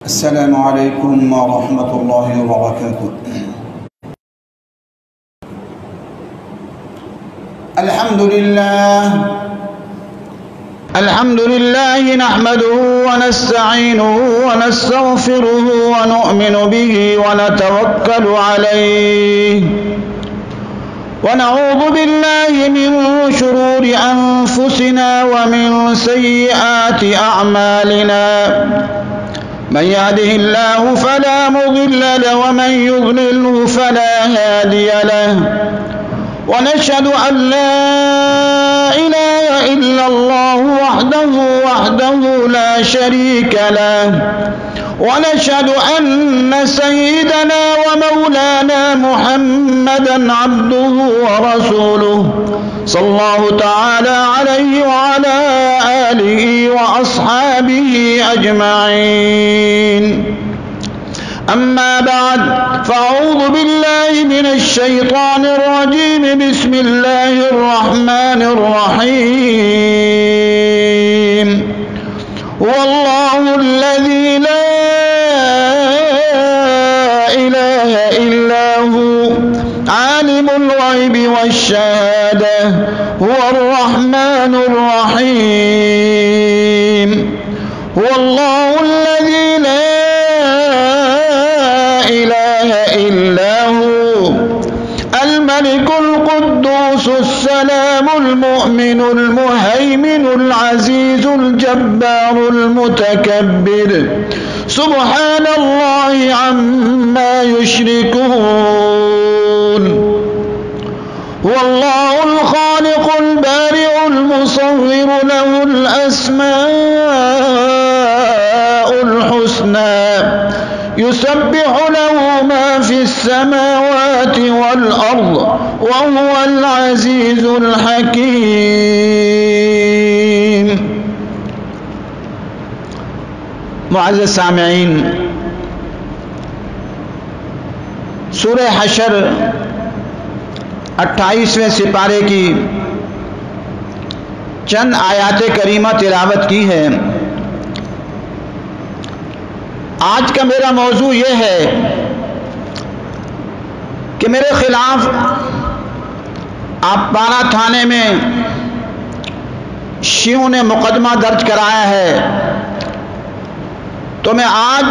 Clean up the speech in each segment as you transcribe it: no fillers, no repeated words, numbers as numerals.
السلام علیکم ورحمۃ اللہ وبرکاتہ۔ الحمد للہ نحمده ونستعینه ونستغفره ونؤمن به ونتوکل علیہ ونعوذ باللہ من شرور انفسنا ومن سیئات اعمالنا من يهده الله فلا مضل له ومن يضلله فلا هادي له ونشهد أن لا إله إلا الله وحده لا شريك له ونشهد أن سيدنا ومولانا محمدا عبده ورسوله صلى الله تعالى عليه وعلى آله وأصحابه أجمعين. أما بعد فأعوذ بالله من الشيطان الرجيم. بسم الله الرحمن الرحيم. والله الذي لا إله إلا هو عالم الغيب والشهادة هو الرحمن الرحيم. هو الله الذي لا إله إلا هو الملك القدوس السلام المؤمن المهيمن العزيز الجبار المتكبر سبحان الله عما يشركون. هو الله الخالق البارئ المصور له الأسماء الحسنى يسبح له ما في السماوات والأرض وهو العزيز الحكيم. معزز سامعین، سورہ حشر 28ویں سپارے کی چند آیات کریمہ تلاوت کی ہے. آج کا میرا موضوع یہ ہے کہ میرے خلاف آپارہ تھانے میں شیعوں نے مقدمہ درج کرایا ہے، تو میں آج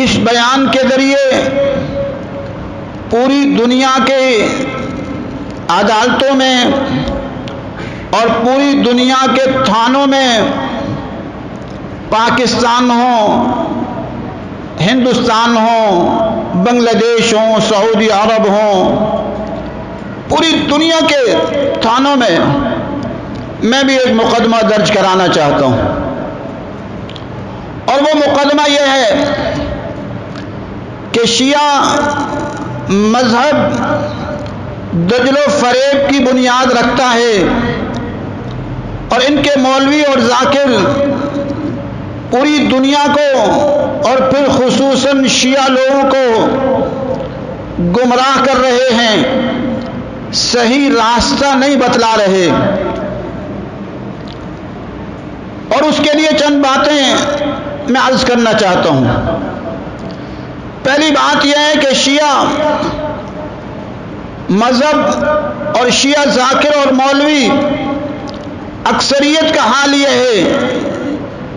اس بیان کے ذریعے پوری دنیا کے عدالتوں میں اور پوری دنیا کے تھانوں میں، پاکستان ہو، ہندوستان ہو، بنگلہ دیش ہو، سعودی عرب ہو، پوری دنیا کے تھانوں میں میں بھی ایک مقدمہ درج کرانا چاہتا ہوں. اور وہ مقدمہ یہ ہے کہ شیعہ مذہب دجل و فریب کی بنیاد رکھتا ہے، اور ان کے مولوی اور ذاکر پوری دنیا کو اور پھر خصوصاً شیعہ لوگوں کو گمراہ کر رہے ہیں، صحیح راستہ نہیں بتلا رہے. اور اس کے لیے چند باتیں میں عرض کرنا چاہتا ہوں. پہلی بات یہ ہے کہ شیعہ مذہب اور شیعہ ذاکر اور مولوی اکثریت کا حال یہ ہے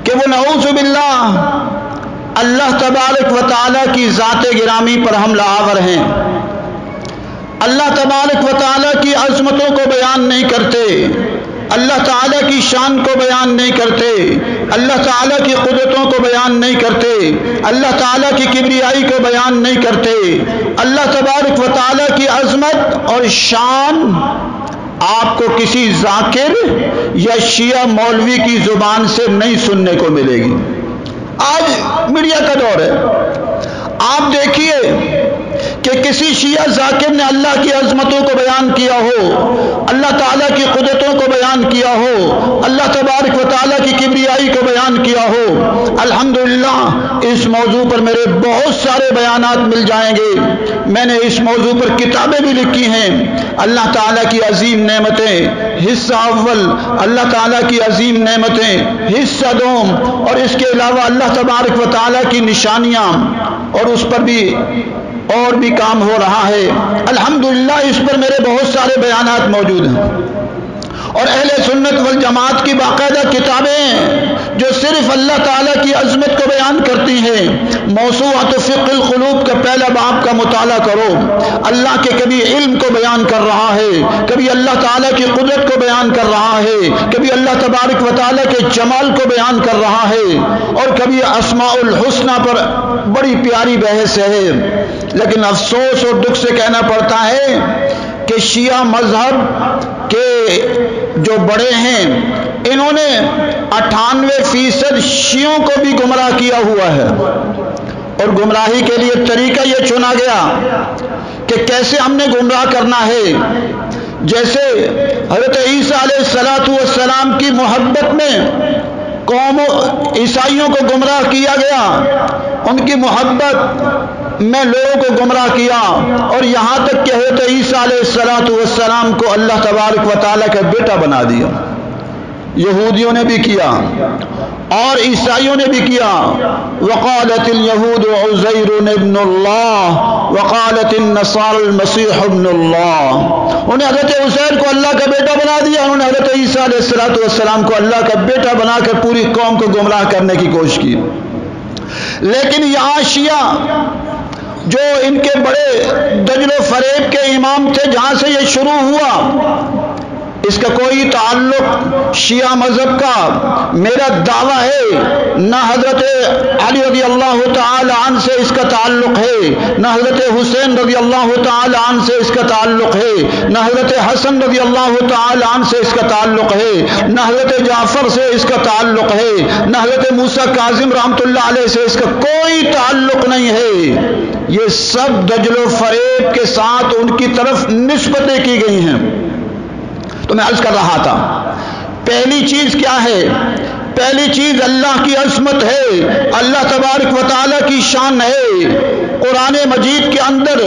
کہ وہ نعوذ باللہ اللہ تبارک و تعالیٰ کی ذات گرامی پر حملہ آور ہیں. اللہ تبارک و تعالیٰ کی عظمتوں کو بیان نہیں کرتے، اللہ تعالیٰ کی شان کو بیان نہیں کرتے، اللہ تعالیٰ کی قدرتوں کو بیان نہیں کرتے، اللہ تعالیٰ کی کبریائی کو بیان نہیں کرتے. اللہ تبارک و تعالیٰ کی عظمت اور شان آپ کو کسی ذاکر یا شیعہ مولوی کی زبان سے نہیں سننے کو ملے گی. آج میڈیا کا دور ہے، آپ دیکھیے کہ کسی شیعہ ذاکر نے اللہ کی عظمتوں کو بیان کیا ہو، اللہ تعالیٰ کی قدرتوں کو بیان کیا ہو، اللہ تبارک و تعالیٰ کی کبریائی کو بیان کیا ہو. الحمدللہ اس موضوع پر میرے بہت سارے بیانات مل جائیں گے. میں نے اس موضوع پر کتابیں بھی لکھی ہیں۔ اللہ تعالیٰ کی عظیم نعمتیں حصہ اول، اللہ تعالیٰ کی عظیم نعمتیں حصہ دوم، اور اس کے علاوہ اللہ تبارک و تعالیٰ کی نشانیاں، اور اس پر بھی اور بھی کام ہو رہا ہے۔ الحمدللہ اس پر میرے بہت سارے بیانات موجود ہیں، اور اہل سنت والجماعت کی باقاعدہ کتابیں جو صرف اللہ تعالیٰ کی عظمت کو بیان کرتی ہیں۔ موسوعۃ فقہ القلوب کا پہلا باب کا مطالعہ کرو، اللہ کے کبھی علم کو بیان کر رہا ہے، کبھی اللہ تعالیٰ کی قدرت کو بیان کر رہا ہے، کبھی اللہ تبارک و تعالیٰ کے جمال کو بیان کر رہا ہے، اور کبھی اسماء الحسنہ پر بڑی پیاری بحث ہے۔ لیکن افسوس اور دکھ سے کہنا پڑتا ہے کہ شیعہ مذہب کے جو بڑے ہیں انہوں نے 98% شیعوں کو بھی گمراہ کیا ہوا ہے، اور گمراہی کے لیے طریقہ یہ چنا گیا کہ کیسے ہم نے گمراہ کرنا ہے۔ جیسے حضرت عیسیٰ علیہ السلام کی محبت میں عیسائیوں کو گمراہ کیا گیا، ان کی محبت میں لوگوں کو گمراہ کیا، اور یہاں تک کہ حضرت عیسیٰ علیہ السلام کو اللہ تبارک و تعالیٰ کا بیٹا بنا دیا۔ یہودیوں نے بھی کیا اور عیسائیوں نے بھی کیا۔ وقالت اليهود عزیر ابن اللہ وقالت النصارى المسیح ابن اللہ۔ انہیں حضرت عزیر کو اللہ کا بیٹا بنا دیا، انہوں نے حضرت عیسیٰ علیہ السلام کو اللہ کا بیٹا بنا کر پوری قوم کو گمراہ کرنے کی کوشش کی۔ لیکن یہاں شیعہ جو ان کے بڑے دجل و فریب کے امام تھے، جہاں سے یہ شروع ہوا، اس کا کوئی تعلق شیعہ مذہب کا میرا دعویٰ ہے نہ حضرت علی رضی اللہ تعالی عنہ سے اس کا تعلق ہے، نہ حضرت حسین رضی اللہ تعالی عنہ سے اس کا تعلق ہے، نہ حضرت حسن رضی اللہ تعالی عنہ سے اس کا تعلق ہے، نہ حضرت جعفر سے اس کا تعلق ہے، نہ حضرت موسیٰ کاظم رحمۃ اللہ علیہ سے اس کا کوئی تعلق نہیں ہے۔ یہ سب دجل و فریب کے ساتھ ان کی طرف نسبتیں کی گئی ہیں۔ تو میں عرض کر رہا تھا، پہلی چیز کیا ہے؟ پہلی چیز اللہ کی عظمت ہے، اللہ تبارک و تعالیٰ کی شان ہے۔ قرآن مجید کے اندر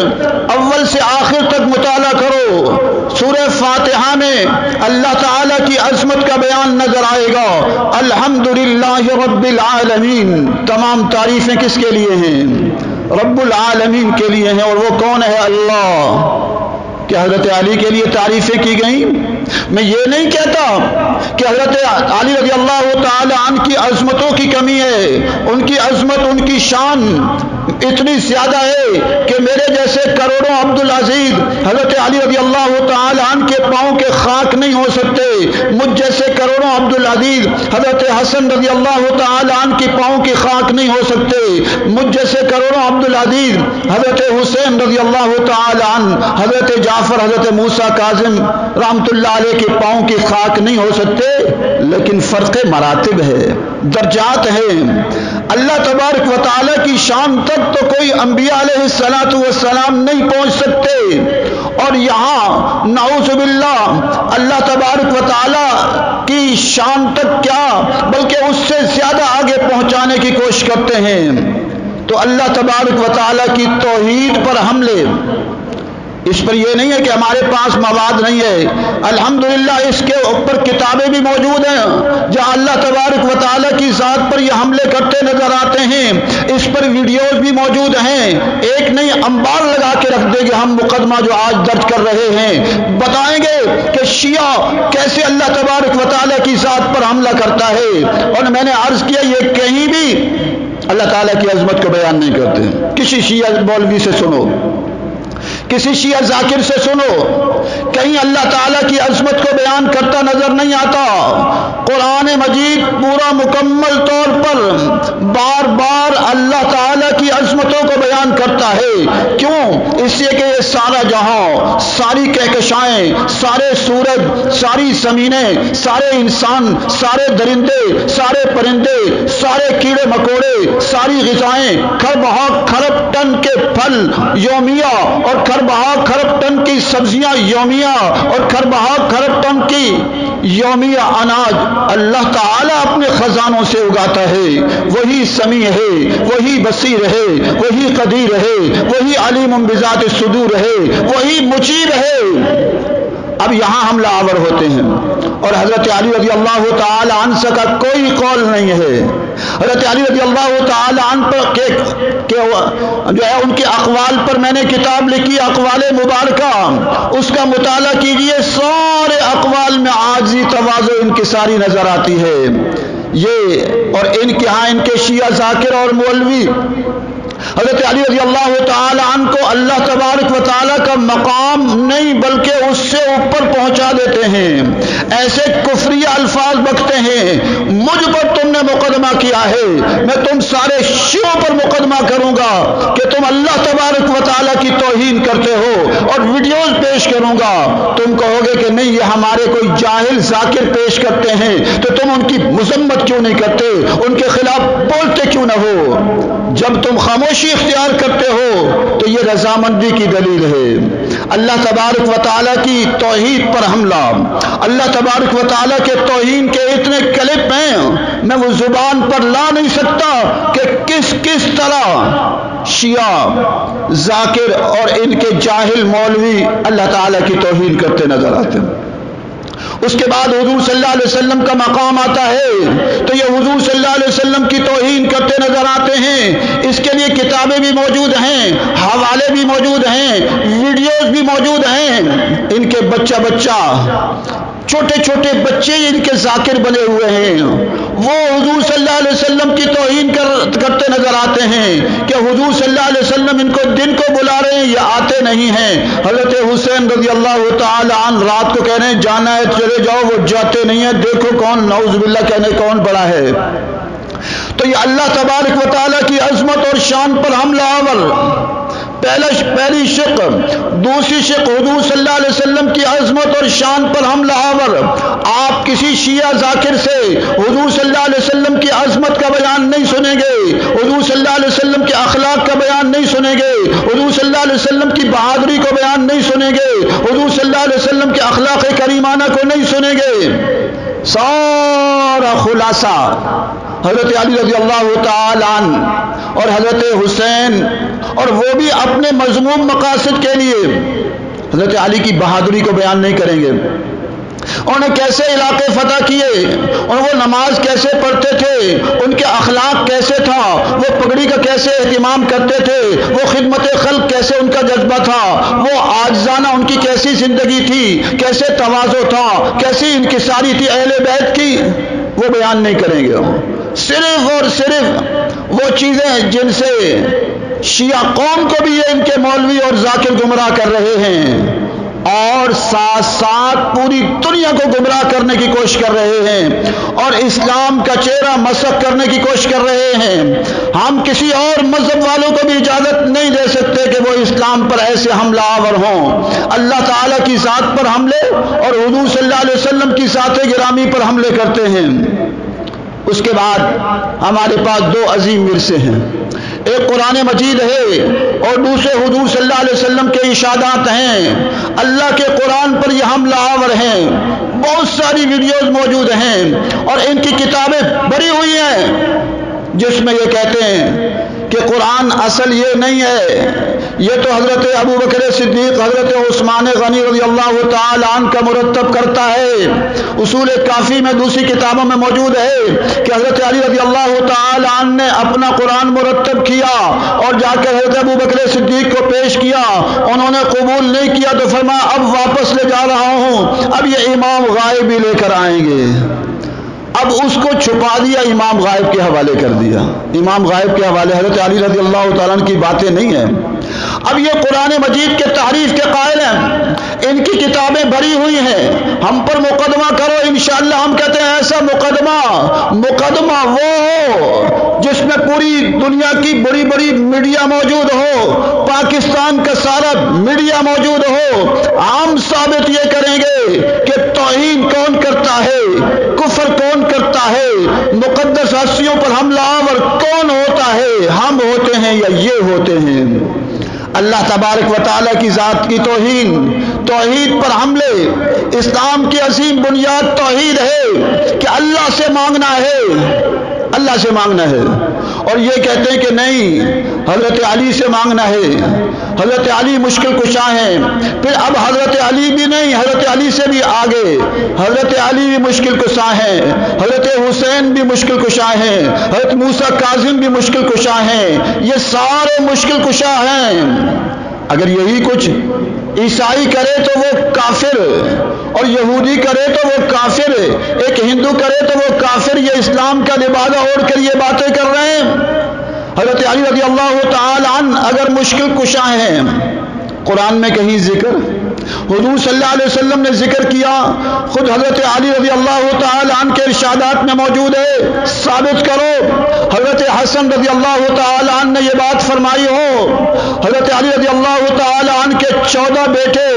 اول سے آخر تک مطالعہ کرو، سورہ فاتحہ میں اللہ تعالیٰ کی عظمت کا بیان نظر آئے گا۔ الحمدللہ رب العالمین، تمام تعریفیں کس کے لیے ہیں؟ رب العالمین کے لیے ہیں، اور وہ کون ہے؟ اللہ۔ کہ حضرت علی کے لیے تعریفیں کی گئیں؟ میں یہ نہیں کہتا کہ حضرت علی رضی اللہ تعالی عنہ کی عظمتوں کی کمی ہے، ان کی عظمت، ان کی شان اتنی زیادہ ہے کہ میرے جیسے کروڑوں عبدالعزیز حضرت علی رضی اللہ تعالی عنہ کے پاؤں کے خاک نہیں ہو سکتے، مجھ جیسے کروڑوں عبدالعزیز حضرت حسن رضی اللہ تعالی عنہ کے پاؤں کے خاک نہیں ہو سکتے، مجھ جیسے کروڑوں عبدالعزیز حضرت حسین رضی اللہ تعالی عنہ، حضرت جعفر، حضرت موسیٰ کاظم رحمۃ اللہ علیہ کے پاؤں کی خاک نہیں ہو سکتے۔ لیکن فرق مراتب ہے، درجات ہیں۔ اللہ تبارک و تعالیٰ کی شان تک تو کوئی انبیاء علیہ السلام نہیں پہنچ سکتے، اور یہاں نعوذ باللہ اللہ تبارک و تعالیٰ کی شان تک کیا بلکہ اس سے زیادہ آگے پہنچانے کی کوشش کرتے ہیں۔ تو اللہ تبارک و تعالیٰ کی توحید پر حملے، اس پر یہ نہیں ہے کہ ہمارے پاس مواد نہیں ہے، الحمدللہ اس کے اوپر کتابیں بھی موجود ہیں جہاں اللہ تبارک و تعالیٰ کی ذات پر یہ حملے کرتے نظر آتے ہیں، اس پر ویڈیوز بھی موجود ہیں۔ ایک نہیں انبار لگا کے رکھ دیں گے ہم مقدمہ جو آج درج کر رہے ہیں، بتائیں گے کہ شیعہ کیسے اللہ تبارک و تعالیٰ کی ذات پر حملہ کرتا ہے۔ اور میں نے عرض کیا یہ کہیں بھی اللہ تعالیٰ کی عظمت کو بیان نہیں کرتے۔ کسی شیعہ مولوی سے سنو، کسی شیعہ ذاکر سے سنو، کہیں اللہ تعالیٰ کی عظمت کو بیان کرتا نظر نہیں آتا۔ قرآن مجید پورا مکمل طور پر بار بار اللہ تعالیٰ کی عظمتوں کو بیان کرتا ہے۔ کیوں؟ اس لیے کہ یہ سارا جہاں، ساری کہکشائیں، سارے سورج، ساری زمینیں، سارے انسان، سارے درندے، سارے پرندے، سارے کیڑے مکوڑے، ساری غذائیں، کھربہا کھرب ٹن کے پھل یومیہ، اور کھربہا کھرب ٹن کی سبزیاں یومیہ، اور کھربہا کھرب ٹن کی یومیہ اناج اللہ تعالیٰ اپنے خزانوں سے اگاتا ہے، وہی سمیع ہے، وہی بصیر ہے، وہی قدیر ہے، وہی علیم بذات الصدور ہے، وہی مجیب ہے۔ اب یہاں ہم لاور ہوتے ہیں اور حضرت علی رضی اللہ تعالی عنہ سے کا کوئی قول نہیں ہے۔ حضرت علی رضی اللہ تعالی عنہ پر جو ہے ان کے اقوال پر میں نے کتاب لکھی اقوال مبارکہ، اس کا مطالعہ کیجئے، سارے اقوال میں عاجزی، تواضع، انکساری نظر آتی ہے۔ یہ اور ان کے ہاں ان کے شیعہ ذاکر اور مولوی حضرت علی رضی اللہ تعالی عنہ کو اللہ تبارک و تعالی کا مقام نہیں بلکہ اس سے اوپر پہنچا دیتے ہیں، ایسے کفری الفاظ بکتے ہیں۔ مجھ پر تم نے مقدمہ کیا ہے، میں تم سارے شیعوں پر مقدمہ کروں گا کہ تم اللہ تبارک و تعالی کی توہین کرتے ہو، اور ویڈیوز پیش کروں گا۔ تم کہو گے کہ نہیں یہ ہمارے کوئی جاہل ذاکر پیش کرتے ہیں، تو تم ان کی مذمت کیوں نہیں کرتے، ان کے خلاف بولتے کیوں نہ ہو؟ جب تم خاموشی اختیار کرتے ہو تو یہ رضامندی کی دلیل ہے۔ اللہ تبارک و تعالیٰ کی توحید پر حملہ، اللہ تبارک و تعالیٰ کے توہین کے اتنے کلپ ہیں، میں وہ زبان پر لا نہیں سکتا کہ کس کس طرح شیعہ ذاکر اور ان کے جاہل مولوی اللہ تعالیٰ کی توہین کرتے نظر آتے ہیں۔ اس کے بعد حضور صلی اللہ علیہ وسلم کا مقام آتا ہے تو یہ حضور صلی اللہ علیہ وسلم کی توہین کرتے نظر آتے ہیں۔ اس کے لیے کتابیں بھی موجود ہیں، حوالے بھی موجود ہیں، ویڈیوز بھی موجود ہیں۔ ان کے بچہ چھوٹے چھوٹے بچے ان کے ذاکر بنے ہوئے ہیں، وہ حضور صلی اللہ علیہ وسلم کی توہین کرتے نظر آتے ہیں کہ حضور صلی اللہ علیہ وسلم ان کو دن کو بلا رہے ہیں، یہ آتے نہیں ہیں۔ حضرت حسین رضی اللہ تعالی عنہ رات کو کہہ رہے ہیں جانا ہے چلے جاؤ، وہ جاتے نہیں ہیں، دیکھو کون نعوذ باللہ کہنے کون بڑا ہے۔ تو یہ اللہ تبارک و تعالیٰ کی عظمت اور شان پر حملہ آور، پہلی شق۔ دوسری شق حضور صلی اللہ علیہ وسلم کی عظمت اور شان پر حملہ آور۔ آپ کسی شیعہ ذاکر سے حضور صلی اللہ علیہ وسلم کی عظمت کا بیان نہیں سنیں گے، حضور صلی اللہ علیہ وسلم کے اخلاق کا بیان نہیں سنیں گے، حضور صلی اللہ علیہ وسلم کی بہادری کو بیان نہیں سنیں گے، حضور صلی اللہ علیہ وسلم کے اخلاق کریمانہ کو نہیں سنیں گے۔ سارا خلاصہ حضرت علی رضی اللہ تعالی عنہ اور حضرت حسین، اور وہ بھی اپنے مذموم مقاصد کے لیے حضرت علی کی بہادری کو بیان نہیں کریں گے۔ انہوں نے کیسے علاقے فتح کیے، اور وہ نماز کیسے پڑھتے تھے، ان کے اخلاق کیسے تھا، وہ پگڑی کا کیسے اہتمام کرتے تھے، وہ خدمت خلق کیسے ان کا جذبہ تھا، وہ عاجزانہ ان کی کیسی زندگی تھی، کیسے تواضع تھا، کیسی انکساری تھی اہل بیت کی، وہ بیان نہیں کریں گے۔ صرف اور صرف وہ چیزیں جن سے شیعہ قوم کو بھی یہ ان کے مولوی اور ذاکر گمراہ کر رہے ہیں، اور ساتھ ساتھ پوری دنیا کو گمراہ کرنے کی کوشش کر رہے ہیں، اور اسلام کا چہرہ مسخ کرنے کی کوشش کر رہے ہیں۔ ہم کسی اور مذہب والوں کو بھی اجازت نہیں دے سکتے کہ وہ اسلام پر ایسے حملہ آور ہوں۔ اللہ تعالیٰ کی ذات پر حملے اور حضور صلی اللہ علیہ وسلم کی ذات گرامی پر حملے کرتے ہیں۔ اس کے بعد ہمارے پاس دو عظیم ورثے ہیں، ایک قرآن مجید ہے اور دوسرے حضور صلی اللہ علیہ وسلم کے ارشادات ہیں۔ اللہ کے قرآن پر یہ حملہ آور ہیں، بہت ساری ویڈیوز موجود ہیں اور ان کی کتابیں بھری ہوئی ہیں جس میں یہ کہتے ہیں کہ قرآن اصل یہ نہیں ہے، یہ تو حضرت ابو بکر صدیق، حضرت عثمان غنی رضی اللہ تعالی عنہ کا مرتب کرتا ہے۔ اصول کافی میں دوسری کتابوں میں موجود ہے کہ حضرت علی رضی اللہ تعالی عنہ نے اپنا قرآن مرتب کیا اور جا کر حضرت ابو بکر صدیق کو پیش کیا، انہوں نے قبول نہیں کیا تو فرمایا اب واپس لے جا رہا ہوں، اب یہ امام غائب ہی لے کر آئیں گے۔ اب اس کو چھپا دیا، امام غائب کے حوالے کر دیا، امام غائب کے حوالے، حضرت علی رضی اللہ تعالیٰ عنہ کی باتیں نہیں ہیں۔ اب یہ قرآن مجید کے تحریف کے قائل ہیں، ان کی کتابیں بھری ہوئی ہیں، ہم پر مقدمہ کرو، انشاءاللہ ہم کہتے ہیں ایسا مقدمہ وہ ہو جس میں پوری دنیا کی بڑی بڑی میڈیا موجود ہو، پاکستان کا سارا میڈیا موجود ہو، ہم ثابت یہ کریں گے کہ توہین کون کرتا ہے، کفر کون کرتا ہے، مقدس ہستیوں پر حملہ آور کون ہوتا ہے، ہم ہوتے ہیں یا یہ ہوتے ہیں۔ اللہ تبارک و تعالیٰ کی ذات کی توہین، توحید پر حملے۔ اسلام کی عظیم بنیاد توحید ہے کہ اللہ سے مانگنا ہے، اللہ سے مانگنا ہے، اور یہ کہتے ہیں کہ نہیں حضرت علی سے مانگنا ہے، حضرت علی مشکل کشا ہیں۔ پھر اب حضرت علی بھی نہیں، حضرت علی سے بھی آگے حضرت علی بھی مشکل کشا ہیں، حضرت حسین بھی مشکل کشا ہیں، حضرت موسیٰ کاظم بھی مشکل کشا ہیں، یہ سارے مشکل کشا ہیں۔ اگر یہی کچھ عیسائی کرے تو وہ کافر، اور یہودی کرے تو وہ کافر، ایک ہندو کرے تو وہ کافر، یہ اسلام کا لبادہ اوڑھ کر یہ باتیں کر رہے ہیں۔ حضرت علی رضی اللہ تعالی عنہ اگر مشکل کشا ہیں، قرآن میں کہیں ذکر، حضور صلی اللہ علیہ وسلم نے ذکر کیا، خود حضرت علی رضی اللہ تعالی عنہ کے ارشادات میں موجود ہے، ثابت کرو۔ حضرت حسن رضی اللہ تعالی عنہ نے یہ بات فرمائی ہو، حضرت علی رضی اللہ تعالی عنہ کے 14 بیٹے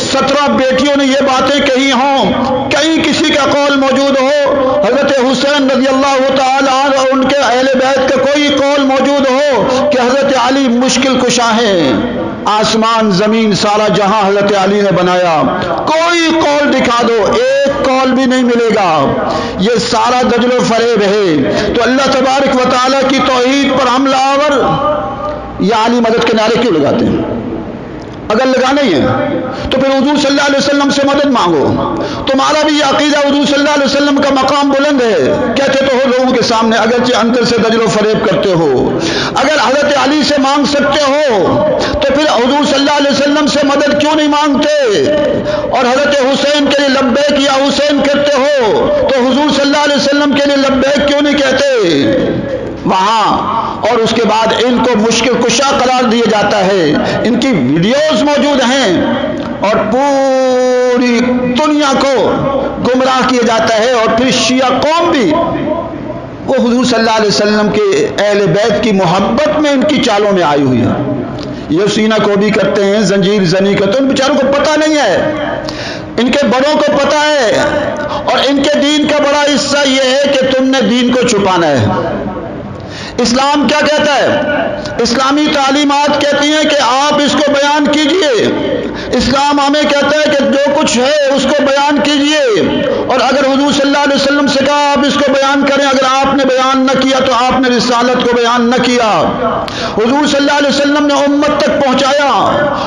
17 بیٹیوں نے یہ باتیں کہی ہوں، کہیں کسی کا قول موجود ہو، حضرت حسین رضی اللہ تعالی عنہ اور ان کے اہل بیت کا کوئی قول موجود ہو کہ حضرت علی مشکل کشا ہیں۔ آسمان زمین سارا جہاں حضرت علی نے بنایا، کوئی قول دکھا دو، ایک قول بھی نہیں ملے گا، یہ سارا دجل و فریب ہے۔ تو اللہ تبارک و تعالیٰ کی توحید پر حملہ آور یا علی مدد کے نعرے کیوں لگاتے ہیں؟ اگر لگانا ہی ہے تو پھر حضور صلی اللہ علیہ وسلم سے مدد مانگو۔ تمہارا بھی یہ عقیدہ حضور صلی اللہ علیہ وسلم کا مقام بلند ہے، کہتے تو ہو لوگوں کے سامنے، اگرچہ اندر سے دجل و فریب کرتے ہو۔ اگر حضرت علی سے مانگ سکتے ہو تو پھر حضور صلی اللہ علیہ وسلم سے مدد کیوں نہیں مانگتے؟ اور حضرت حسین کے لیے لبیک یا حسین کرتے ہو تو حضور صلی اللہ علیہ وسلم کے لیے لبیک کیوں نہیں کہتے وہاں؟ اور اس کے بعد ان کو مشکل کشا قرار دیا جاتا ہے، ان کی ویڈیوز موجود ہیں، اور پوری دنیا کو گمراہ کیا جاتا ہے۔ اور پھر شیعہ قوم بھی وہ حضور صلی اللہ علیہ وسلم کے اہل بیت کی محبت میں ان کی چالوں میں آئی ہوئی ہے۔ یہ سینہ کو بھی کرتے ہیں، زنجیر زنی کرتے ہیں، ان بیچاروں کو پتہ نہیں ہے، ان کے بڑوں کو پتہ ہے، اور ان کے دین کا بڑا حصہ یہ ہے کہ تم نے دین کو چھپانا ہے۔ اسلام کیا کہتا ہے؟ اسلامی تعلیمات کہتی ہیں کہ آپ اس کو بیان کیجئے، اسلام ہمیں کہتا ہے کہ جو کچھ ہے اس کو بیان کیجئے، اور اگر حضور صلی اللہ علیہ وسلم سے کہا آپ اس کو بیان کریں، اگر آپ نے بیان نہ کیا تو آپ نے رسالت کو بیان نہ کیا۔ حضور صلی اللہ علیہ وسلم نے امت تک پہنچایا،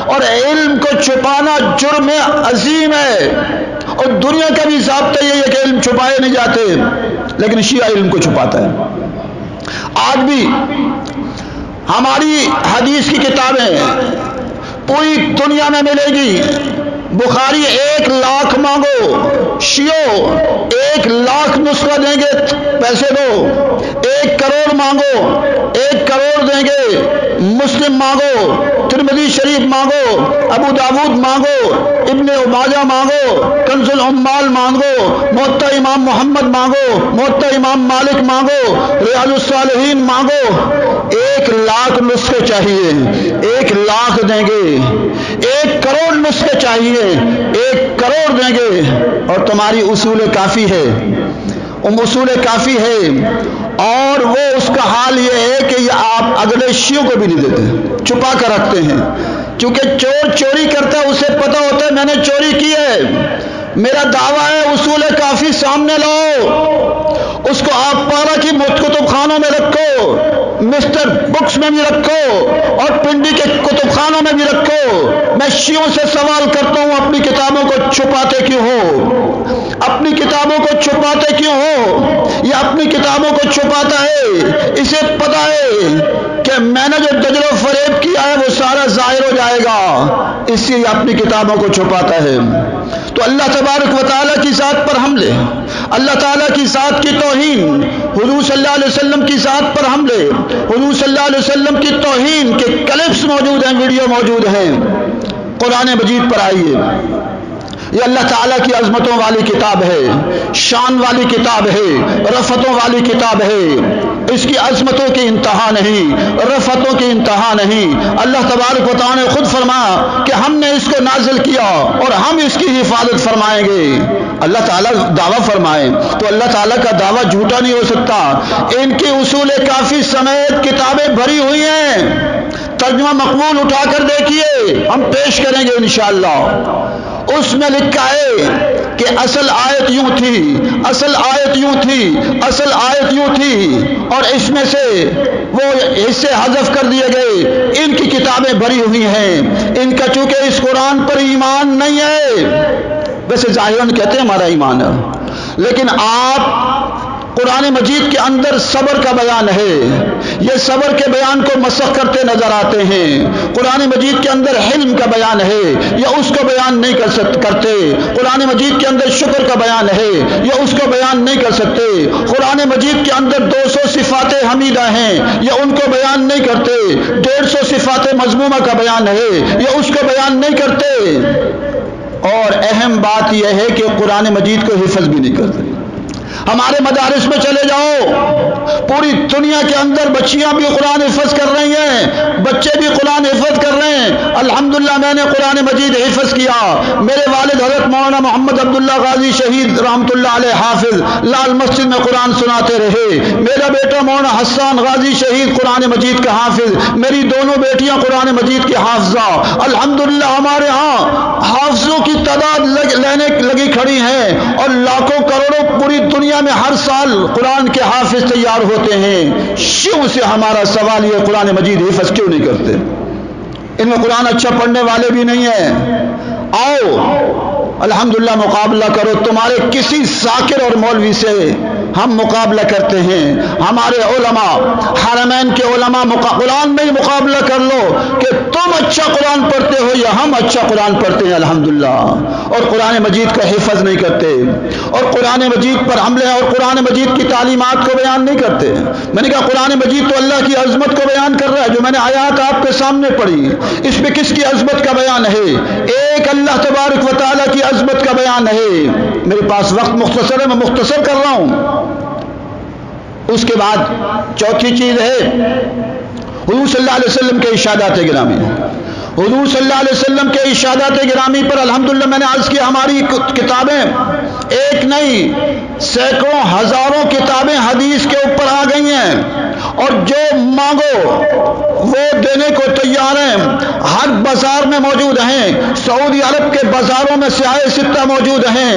اور علم کو چھپانا جرم عظیم ہے، اور دنیا کا بھی ضابطہ یہ ہے کہ علم چھپائے نہیں جاتے، لیکن شیعہ علم کو چھپاتا ہے۔ آج بھی ہماری حدیث کی کتابیں پوری دنیا میں ملے گی، بخاری 1 لاکھ مانگو، شیعوں 1 لاکھ نسخہ دیں گے، پیسے دو۔ 1 کروڑ مانگو، 1 کروڑ دیں گے۔ مسلم مانگو، ترمذی شریف مانگو، ابو داود مانگو، ابن ماجہ مانگو، کنز العمال مانگو، موطا امام محمد مانگو، موطا امام مالک مانگو، ریاض الصالحین مانگو۔ 1 لاکھ نسخے چاہیے، 1 لاکھ دیں گے۔ 1 کروڑ نسخے چاہیے، 1 کروڑ دیں گے، اور تمہاری اصول کافی ہے، اصول کافی ہے۔ اور وہ اس کا حال یہ ہے کہ یہ آپ اگلے شیعوں کو بھی نہیں دیتے، چھپا کر رکھتے ہیں، کیونکہ چور چوری کرتا ہے، اسے پتہ ہوتا ہے میں نے چوری کی ہے، میرا دعویٰ ہے اصول کافی سامنے لاؤ، اس کو آپ پارا کی کتب خانوں میں رکھو، مسٹر بکس میں بھی رکھو، اور پنڈی کے کتب خانوں میں بھی رکھو۔ میں شیعوں سے سوال کرتا ہوں، اپنی کتابوں کو چھپاتے کیوں ہو؟ اپنی کتابوں کو چھپاتے کیوں ہو؟ یہ اپنی کتابوں کو چھپاتا ہے، اسے پتہ ہے کہ میں نے جو دجل و فریب کیا ہے وہ سارا ظاہر ہو جائے گا، اس لیے اپنی کتابوں کو چھپاتا ہے۔ تو اللہ تبارک و تعالیٰ کی ذات پر حملے، اللہ تعالیٰ کی ذات کی توہین، حضور صلی اللہ علیہ وسلم کی ذات پر حملے، حضور صلی اللہ علیہ وسلم کی توہین کے کلپس موجود ہیں، ویڈیو موجود ہیں، قرآن مجید پر آئیے۔ یہ اللہ تعالیٰ کی عظمتوں والی کتاب ہے، شان والی کتاب ہے، رفتوں والی کتاب ہے، اس کی عظمتوں کی انتہا نہیں، رفتوں کی انتہا نہیں۔ اللہ تبارک و تعالیٰ نے خود فرمایا کہ ہم نے اس کو نازل کیا اور ہم اس کی حفاظت فرمائیں گے۔ اللہ تعالیٰ دعویٰ فرمائے تو اللہ تعالیٰ کا دعویٰ جھوٹا نہیں ہو سکتا۔ ان کی اصول کافی سمیت کتابیں بھری ہوئی ہیں، ترجمہ مقبول اٹھا کر دیکھیے، ہم پیش کریں گے انشاءاللہ۔ اس میں لکھا ہے کہ اصل آیت یوں تھی، اصل آیت یوں تھی، اصل آیت یوں تھی، اور اس میں سے وہ حصے حذف کر دیے گئے۔ ان کی کتابیں بھری ہوئی ہیں، ان کا چونکہ اس قرآن پر ایمان نہیں ہے، ویسے ظاہراً کہتے ہیں ہمارا ایمان ہے، لیکن آپ قرآن مجید کے اندر صبر کا بیان ہے، یہ صبر کے بیان کو مسخ کرتے نظر آتے ہیں۔ قرآن مجید کے اندر حلم کا بیان ہے، یہ اس کو بیان نہیں کرتے۔ قرآن مجید کے اندر شکر کا بیان ہے، یہ اس کو بیان نہیں کر سکتے۔ قرآن مجید کے اندر 200 صفات حمیدہ ہیں، یہ ان کو بیان نہیں کرتے۔ 150 صفات مذمومہ کا بیان ہے، یہ اس کو بیان نہیں کرتے۔ اور اہم بات یہ ہے کہ قرآن مجید کو حفظ بھی نہیں کرتے۔ ہمارے مدارس میں چلے جاؤ، پوری دنیا کے اندر بچیاں بھی قرآن حفظ کر رہی ہیں، بچے بھی قرآن حفظ کر رہے ہیں۔ الحمدللہ میں نے قرآن مجید حفظ کیا۔ میرے والد حضرت مولانا محمد عبداللہ غازی شہید رحمۃ اللہ علیہ حافظ لال مسجد میں قرآن سناتے رہے۔ میرا بیٹا مولانا حسان غازی شہید قرآن مجید کا حافظ، میری دونوں بیٹیاں قرآن مجید کی حافظہ۔ الحمدللہ ہمارے ہاں حافظوں کی تعداد لینے لگی کھڑی ہیں، اور لاکھوں کروڑوں پوری دنیا میں ہر سال قرآن کے حافظ تیار ہوتے ہیں۔ شیعوں سے ہمارا سوال یہ، قرآن مجید حفظ کیوں نہیں کرتے؟ ان میں قرآن اچھا پڑھنے والے بھی نہیں ہیں۔ آؤ الحمدللہ مقابلہ کرو، تمہارے کسی ذاکر اور مولوی سے ہم مقابلہ کرتے ہیں۔ ہمارے علماء، حرمین کے علماء قرآن میں ہی مقابلہ کر لو کہ تم اچھا قرآن پڑھتے ہو یا ہم اچھا قرآن پڑھتے ہیں الحمدللہ، اور قرآن مجید کا حفظ نہیں کرتے، اور قرآن مجید پر حملے اور قرآن مجید کی تعلیمات کو بیان نہیں کرتے۔ میں نے کہا قرآن مجید تو اللہ کی عظمت کو بیان کر رہا ہے، جو میں نے آیات آپ کے سامنے پڑھی، اس میں کس کی عظمت کا بیان ہے؟ ایک اللہ تبارک و تعالیٰ کی عظمت کا بیان ہے۔ میرے پاس وقت مختصر ہے، میں مختصر کر رہا ہوں۔ اس کے بعد چوتھی چیز ہے حضور صلی اللہ علیہ وسلم کے ارشادات گرامی۔ حضور صلی اللہ علیہ وسلم کے ارشادات گرامی پر الحمدللہ میں نے عرض کیا، ہماری کتابیں ایک نہیں سینکڑوں ہزاروں کتابیں حدیث کے اوپر آ گئی ہیں، اور جو مانگو وہ دینے کو تیار ہیں۔ ہر بازار میں موجود ہیں، سعودی عرب کے بازاروں میں سیاہ ستہ موجود ہیں،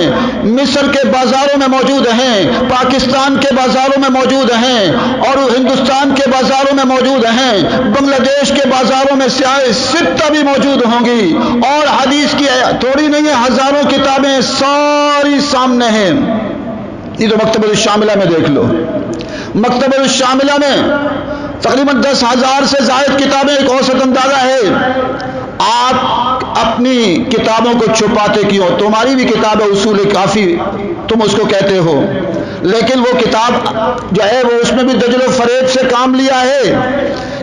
مصر کے بازاروں میں موجود ہیں، پاکستان کے بازاروں میں موجود ہیں، اور ہندوستان کے بازاروں میں موجود ہیں، بنگلہ دیش کے بازاروں میں سیاہ ستہ بھی موجود ہوں گی، اور حدیث کی تھوڑی نہیں ہے، ہزاروں کتابیں ساری سامنے ہیں۔ یہ تو مکتبۃ الشاملہ میں دیکھ لو، مکتبۃ الشاملہ میں تقریباً 10,000 سے زائد کتابیں، ایک اوسط اندازہ ہے۔ آپ اپنی کتابوں کو چھپاتے کیوں؟ تمہاری بھی کتاب ہے اصول کافی، تم اس کو کہتے ہو، لیکن وہ کتاب جو ہے وہ اس میں بھی دجل و فریب سے کام لیا ہے،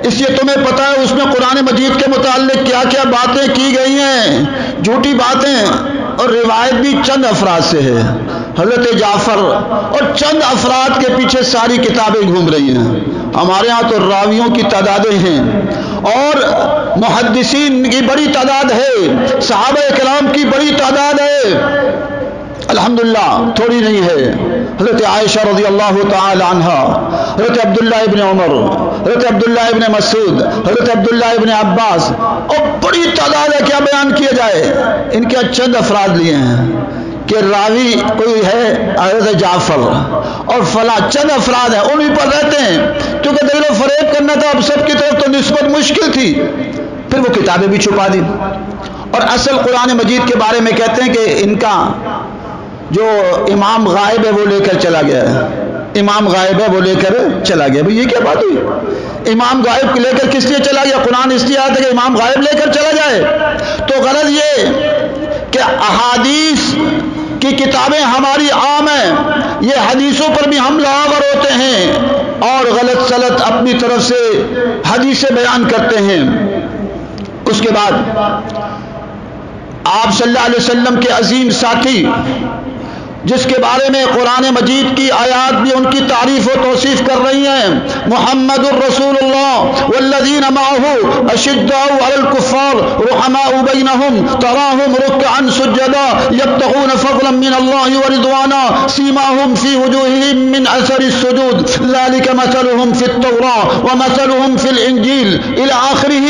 اس لیے تمہیں پتہ ہے اس میں قرآن مجید کے متعلق کیا کیا باتیں کی گئی ہیں، جھوٹی باتیں، اور روایت بھی چند افراد سے ہے، حضرت جعفر اور چند افراد کے پیچھے ساری کتابیں گھوم رہی ہیں۔ ہمارے ہاں تو راویوں کی تعدادیں ہیں، اور محدثین کی بڑی تعداد ہے، صحابہ کرام کی بڑی تعداد ہے، الحمدللہ تھوڑی نہیں ہے۔ حضرت عائشہ رضی اللہ تعالی عنہا، حضرت عبداللہ ابن عمر، حضرت عبداللہ ابن مسعود، حضرت عبداللہ ابن عباس، اور بڑی تعداد ہے، کیا بیان کیا جائے۔ ان کے چند افراد لیے ہیں کہ راوی کوئی ہے حضرت جعفر اور فلاں، چند افراد ہیں، انہیں پر رہتے ہیں، کیونکہ دل و فریب کرنا تھا، اب سب کی طرف تو نسبت مشکل تھی، پھر وہ کتابیں بھی چھپا دی۔ اور اصل قرآن مجید کے بارے میں کہتے ہیں کہ ان کا جو امام غائب ہے وہ لے کر چلا گیا ہے، امام غائب ہے وہ لے کر چلا گیا۔ بھئی یہ کیا بات ہوئی؟ امام غائب لے کر کس لیے چلا گیا؟ قرآن اس لیے آتا ہے کہ امام غائب لے کر چلا جائے؟ تو غرض یہ کہ احادیث کی کتابیں ہماری عام ہیں، یہ حدیثوں پر بھی ہم لاور ہوتے ہیں، اور غلط سلط اپنی طرف سے حدیثیں بیان کرتے ہیں۔ اس کے بعد آپ صلی اللہ علیہ وسلم کے عظیم ساتھی، جس کے بارے میں قرآن مجید کی آیات بھی ان کی تعریف و توصیف کر رہی ہیں، محمد الرسول اللہ والذین معہ اشداء علی الکفار رحماء بینہم تراہم رکعا سجدا یبتغون فضلا من اللہ ورضوانا سیماہم فی وجوہہم من اثر السجود ذلک مثلہم فی التوراۃ ومثلہم فی الانجیل الی آخرہ۔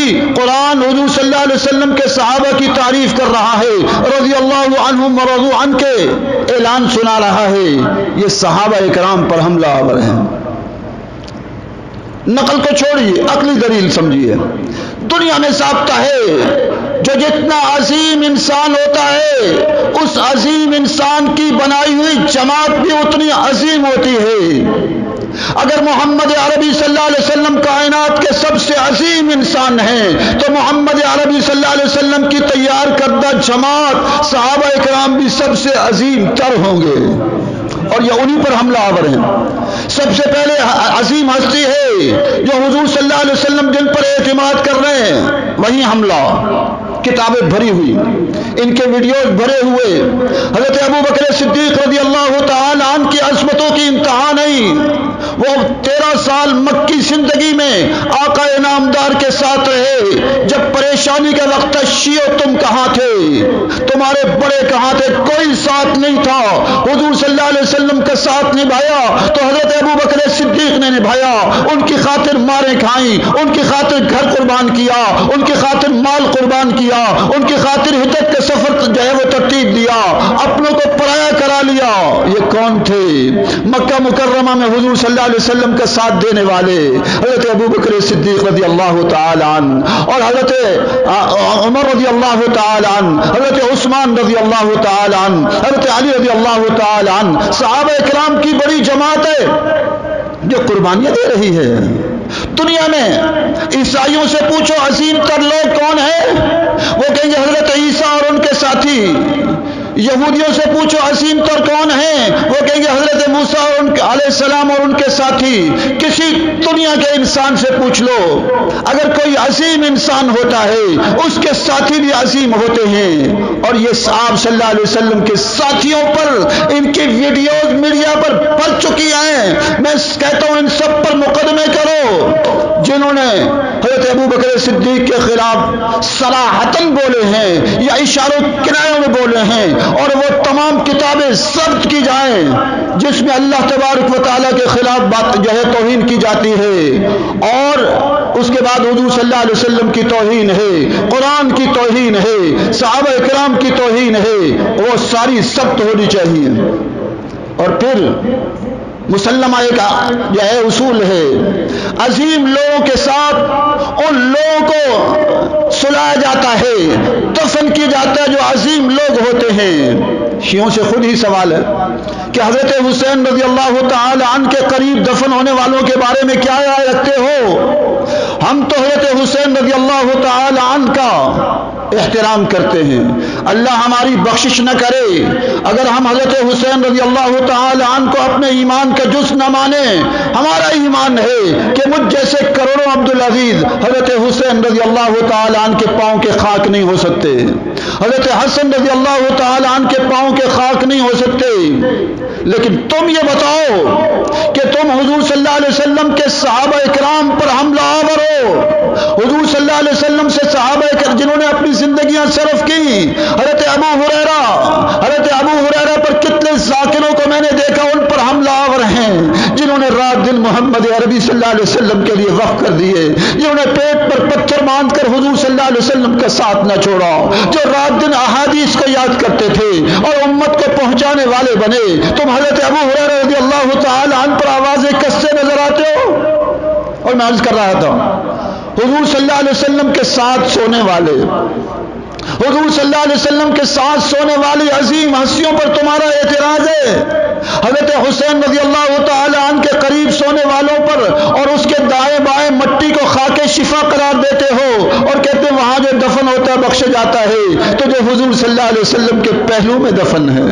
وسلم کے صحابہ کی تعریف کر رہا ہے، رضی اللہ عنہم ورضوا عنہ کے اعلان سنا رہا ہے، یہ صحابہ اکرام پر حملہ آور ہیں۔ نقل کو چھوڑیے، عقلی دلیل سمجھیے۔ دنیا میں ضابطہ ہے جو جتنا عظیم انسان ہوتا ہے اس عظیم انسان کی بنائی ہوئی جماعت بھی اتنی عظیم ہوتی ہے۔ اگر محمد عربی صلی اللہ علیہ وسلم کائنات کے سب سے عظیم انسان ہیں تو محمد عربی صلی اللہ علیہ وسلم کی تیار کردہ جماعت صحابہ اکرام بھی سب سے عظیم تر ہوں گے، اور یہ انہی پر حملہ آور ہیں۔ سب سے پہلے عظیم ہستی ہے جو حضور صلی اللہ علیہ وسلم جن پر اعتماد کر رہے ہیں، وہی حملہ، کتابیں بھری ہوئی، ان کے ویڈیوز بھرے ہوئے۔ حضرت ابو بکر صدیق رضی اللہ تعالی عنہ کی عظمتوں کی انتہا نہیں۔ وہ 13 سال مکی زندگی میں آقا انعامدار کے ساتھ رہے۔ جب پریشانی کا وقت شیعو تم کہاں تھے، تمہارے بڑے کہاں تھے، کوئی ساتھ نہیں تھا۔ حضور صلی اللہ علیہ وسلم کا ساتھ نبھایا تو حضرت ابو بکر صدیق نے نبھایا، ان کی خاطر ماریں کھائیں، ان کی خاطر گھر قربان کیا، ان کی خاطر مال قربان کیا، ان کی خاطر ہجرت کا سفر جو ہے وہ ترتیب دیا، اپنوں کو پرایا کرا لیا۔ یہ کون تھے؟ مکہ مکرمہ میں حضور صلی اللہ علیہ وسلم کا ساتھ دینے والے حضرت ابو بکر صدیق رضی اللہ تعالی عنہ، اور حضرت عمر رضی اللہ تعالی عنہ، حضرت عثمان رضی اللہ تعالی عنہ، حضرت علی رضی اللہ تعالی عنہ۔ صحابہ اکرام کی بڑی جماعت ہے جو قربانیاں دے رہی ہے۔ دنیا میں عیسائیوں سے پوچھو عظیم تر لوگ کون ہیں، وہ کہیں گے حضرت عیسیٰ اور ان کے ساتھی۔ یہودیوں سے پوچھو عظیم تر کون ہیں، وہ کہیں گے حضرت موسیٰ اور ان علیہ السلام اور ان کے ساتھی۔ کسی دنیا کے انسان سے پوچھ لو، اگر کوئی عظیم انسان ہوتا ہے اس کے ساتھی بھی عظیم ہوتے ہیں، اور یہ آپ صلی اللہ علیہ وسلم کے ساتھیوں پر ان کی ویڈیوز میڈیا پر پڑ چکی ہیں۔ میں کہتا ہوں ان سب پر مقدمے کرو جنہوں نے حضرت ابو بکر صدیق کے خلاف صراحتاً بولے ہیں یا اشاروں کنایوں میں بولے ہیں، اور وہ تمام کتابیں ضبط کی جائیں جس میں اللہ تبارک و تعالیٰ کے خلاف بات جو ہے توہین کی جاتی ہے، اور اس کے بعد حضور صلی اللہ علیہ وسلم کی توہین ہے، قرآن کی توہین ہے، صحابہ اکرام کی توہین ہے، وہ ساری ضبط ہونی چاہیے۔ اور پھر مسلمہ ایک جو ہے اصول ہے، عظیم لوگوں کے ساتھ ان لوگوں کو سلایا جاتا ہے، دفن کیا جاتا ہے جو عظیم لوگ ہوتے ہیں۔ شیعوں سے خود ہی سوال ہے کہ حضرت حسین رضی اللہ تعالی عنہ کے قریب دفن ہونے والوں کے بارے میں کیا رائے رکھتے ہو؟ ہم تو حضرت حسین رضی اللہ تعالی عنہ کا احترام کرتے ہیں، اللہ ہماری بخشش نہ کرے اگر ہم حضرت حسین رضی اللہ تعالی عنہ کو اپنے ایمان کا جز نہ مانیں۔ ہمارا ایمان ہے کہ مجھ جیسے کروڑوں عبدالعزیز حضرت حسین رضی اللہ تعالی عنہ کے پاؤں کے خاک نہیں ہو سکتے، حضرت حسن رضی اللہ تعالی عنہ کے پاؤں کے خاک نہیں ہو سکتے۔ لیکن تم یہ بتاؤ کہ تم حضور صلی اللہ علیہ وسلم کے صحابہ اکرام پر حملہ آور ہو، حضور صلی اللہ علیہ وسلم سے صحابہ اکرام جنہوں نے اپنی زندگیاں صرف کی، حضرت ابو ہریرہ پر کتنے ذاکروں کو میں نے دیکھا ان پر حملہ آور ہیں جنہوں نے رات دن محمد عربی صلی اللہ علیہ وسلم کے لیے وقف کر دیے، جنہوں نے پیٹ پر پتھر باندھ کر حضور صلی اللہ علیہ وسلم کا ساتھ نہ چھوڑا، جو رات دن احادیث کو یاد کرتے تھے اور امت کو پہنچانے والے بنے۔ تم حضرت ابو ہریرہ رضی اللہ تعالی عنہ پر آوازیں کسے نظر آتے ہو؟ اور میں عرض کر رہا تھا حضور صلی اللہ علیہ وسلم کے ساتھ سونے والے، حضور صلی اللہ علیہ وسلم کے ساتھ سونے والی عظیم ہستیوں پر تمہارا اعتراض ہے، حضرت حسین رضی اللہ تعالی عنہ کے قریب سونے والوں پر اور اس کے دائیں بائیں مٹی کو خاک شفا قرار دیتے ہو اور کہتے ہیں وہاں جو دفن ہوتا ہے بخشا جاتا ہے، تو جو حضور صلی اللہ علیہ وسلم کے پہلو میں دفن ہے۔